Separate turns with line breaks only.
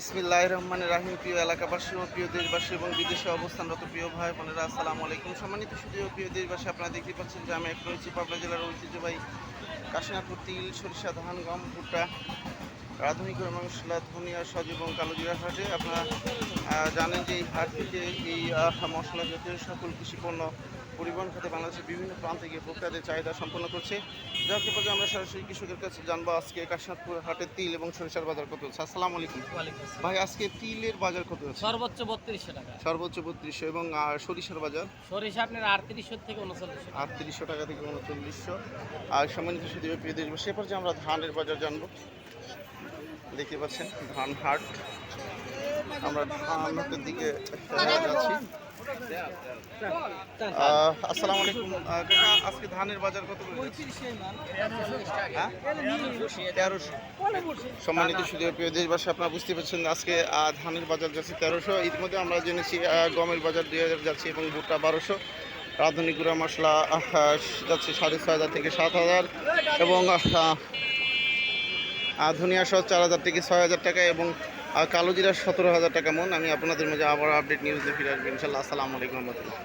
বিসমিল্লাহির রহমানির রহিম। প্রিয় এলাকাবাসী ও প্রিয় দেশবাসী এবং বিদেশে অবস্থানরত প্রিয় ভাই বোনেরা, আসসালামু আলাইকুম। সম্মানিত সুধীয় প্রিয় দেশবাসী, আপনারা দেখতে পাচ্ছেন যে আমি এখন রয়েছি পাবনা জেলার ঐতিহ্যবাহী কাশীনাথপুর তিল, সরিষা, ধান, গম, ভুট্টা, রাঁধুনি করে মশলা, ধনিয়া, সজ এবং কালোজিরা হাটে। আপনারা জানেন যে এই হাট থেকে এই মশলা জাতীয় সকল কৃষিপণ্য পরিবহন খাতে বাংলাদেশের বিভিন্ন প্রান্তে গিয়ে ভোক্তাদের চাহিদা সম্পন্ন করছে। যার ক্ষেত্রে আমরা সরাসরি কৃষকের কাছে জানবো আজকে কাশীনাথপুর হাটের তিল এবং সরিষার বাজার কত হচ্ছে। আসসালামু আলাইকুম ভাই, আজকে তিলের বাজার কত হচ্ছে?
সর্বোচ্চ 3200 টাকা।
সর্বোচ্চ 3200 এবং সরিষার বাজার
সরিষা আপনার 3800 থেকে 3900 টাকা।
3800 টাকা থেকে 3900। আর সম্মানিত সুদীপ প্রিয় দেশবাসী, এরপর যে আমরা ধানের বাজার জানবো। দেখতে পাচ্ছেন ধান হাট, আমরা ধান হাটের দিকে যাচ্ছি। আসসালামু আলাইকুম কাকা, আজকে ধানের বাজার কত করে? 1300। সম্মানিত সুদীপ প্রিয় দেশবাসী, আপনারা বুঝতে পারছেন আজকে ধানের বাজার যাচ্ছে 1300। ইতিমধ্যে আমরা জেনেছি গমের বাজার 2000 যাচ্ছে এবং ভুট্টা 1200। রাঁধুনি গুঁড়া মশলা যাচ্ছে 6500 থেকে 7000 এবং ধনিয়া সহ 4000 থেকে 6000 টাকা এবং কালোজিরা 17000 টাকা মন। আমি আপনাদের মাঝে আবার আপডেট নিউজে ফিরে আসবো ইনশাল্লাহ। আসসালামু আলাইকুম রহমতুল্লাহ।